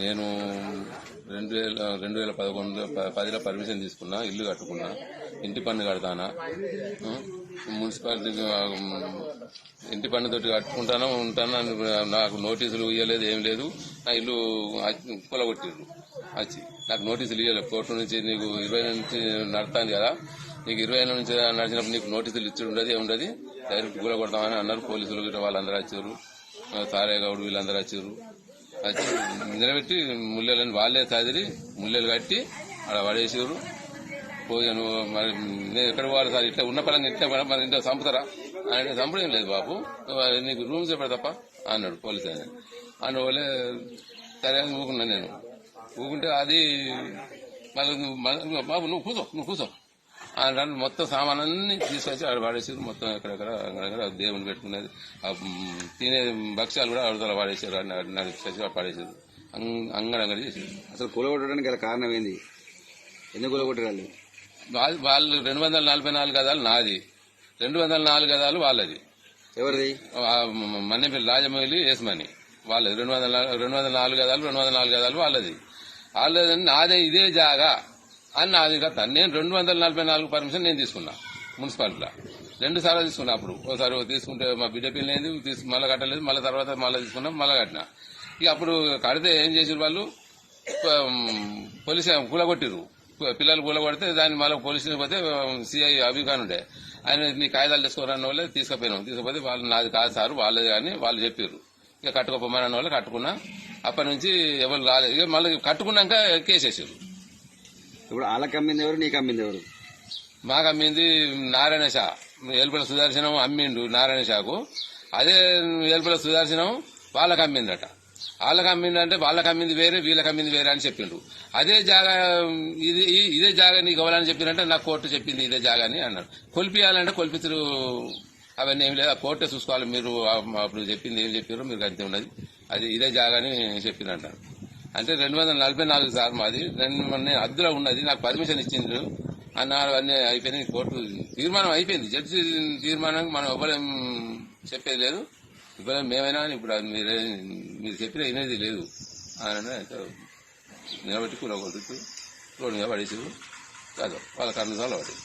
నేను 2011 పర్మిషన్ తీసుకున్నా, ఇల్లు కట్టుకున్నా, ఇంటి పన్ను కడతానా, మున్సిపాలిటీకి ఇంటి పన్నుతోటి కట్టుకుంటాను ఉంటాను. నాకు నోటీసులు ఇవ్వలేదు, ఏం లేదు. నా ఇల్లు కూలగొట్టిర్రు వచ్చి. నాకు నోటీసులు ఇవ్వలేదు. కోర్టు నుంచి నీకు 20 నుంచి నడుస్తాను కదా, నీకు 20 నుంచి నడిచినప్పుడు నీకు నోటీసులు ఇచ్చి ఉండదు, ఏముండదు, డైరెక్ట్ కూలగొడతామని అన్నారు. పోలీసులు గిట్ట వాళ్ళందరూ వచ్చారు, సారయ్య గౌడ్ వీళ్ళందరూ వచ్చారు. వచ్చి నిలబెట్టి ముల్లెలని వాళ్ళే చదిరి ముల్లెలు కట్టి అక్కడ పడేసారు. పోయాను. మరి నేను ఎక్కడ పోవాలి సార్, ఇట్లా ఉన్న పని ఇట్లా మన ఇంట్లో చంపుతారా అంటే, చంపడం లేదు బాబు, నీకు రూమ్స్ చెప్పాడు తప్ప అన్నాడు పోలీసు ఆయన. అన్న వాళ్ళే సరే అని ఊకున్నా. నేను ఊకుంటే అది మళ్ళీ బాబు నువ్వు కూర్చో అని మొత్తం సామానాన్ని తీసుకొచ్చి అక్కడ పడేసారు. మొత్తం ఎక్కడెక్కడ దేవుని పెట్టుకునేది, తినే భక్ష్యాలు కూడా అవతల పడేసారు, నడిచి పడేసారు, అంగడంగడి చేసారు. అసలు కూలగొట్టడానికి గల కారణం ఏంది? ఎందుకు కూలగొట్టారు? వాళ్ళు 244 గదాలు నాది, 204 గదాలు వాళ్ళది. ఎవరిది? మన్నెపల్లి రాజమౌళి ఏస్మని వాళ్ళది. 204 గదాలు 204 గదాలు వాళ్ళది. నాదే ఇదే జాగా అని నాది కదా. నేను 244 పర్మిషన్ నేను తీసుకున్నా మున్సిపాలిటీలో. 2 సార్లు తీసుకున్నా. అప్పుడు ఒకసారి తీసుకుంటే మా బిడ్డ పిల్లలేదు, మళ్ళీ కట్టలేదు, మళ్ళీ తర్వాత మళ్ళీ తీసుకున్నాం, మళ్ళీ కట్టినా. ఇక అప్పుడు కడితే ఏం చేసారు వాళ్ళు, పోలీసు కూలగొట్టిరు. పిల్లలు కూలగొడితే దాన్ని మళ్ళీ పోలీసులకు పోతే సిఐ అభిఖాన్ ఉండే, ఆయన నీ కాగితాలు తీసుకోరన్న వాళ్ళే తీసుకుపోతే వాళ్ళు నాది కాదు సార్ వాళ్ళది అని వాళ్ళు చెప్పారు. ఇక కట్టుకోపోమని వాళ్ళు కట్టుకున్నా. అప్పటి నుంచి ఎవరు రాలేదు. ఇక మళ్ళీ కట్టుకున్నాక కేసేసారు. ఇప్పుడు వాళ్ళకి అమ్మింది ఎవరు, నీకు అమ్మింది ఎవరు? మాకు అమ్మింది నారాయణ షా. ఏల్పల సుదర్శనం అమ్మిండు నారాయణ షాకు. అదే ఏల్పల సుదర్శనం వాళ్ళకి అమ్మిందట. వాళ్ళకి అమ్మిందంటే వాళ్ళకి అమ్మింది వేరే, వీళ్ళకి అమ్మింది వేరే అని చెప్పిండు. అదే జాగా ఇదే జాగా నీకు ఇవ్వాలని చెప్పిందంటే నాకు కోర్టు చెప్పింది ఇదే జాగా అని అన్నాడు. కొలిపియాలంటే కొలిపించరు, అవన్నీ ఏం లేదు, ఆ కోర్టే చూసుకోవాలి. మీరు అప్పుడు చెప్పింది ఏం చెప్పారో మీరు అంతే ఉన్నది, అది ఇదే జాగా అని చెప్పిందంటారు. అంటే 244 సార్ మాది, అద్దులో ఉన్నది, నాకు పర్మిషన్ ఇచ్చిండ్రు అన్నారు. అన్నీ అయిపోయినాయి, కోర్టు తీర్మానం అయిపోయింది, జడ్జి తీర్మానానికి మనం ఎవ్వరేం చెప్పేది లేదు. ఇప్పుడు మేమైనా ఇప్పుడు మీరు చెప్పిన వినేది లేదు అని నిలబెట్టి కూలగొట్టు రోడ్డు మీద పడేసారు. కాదు వాళ్ళ కర్ణాలు పడేది.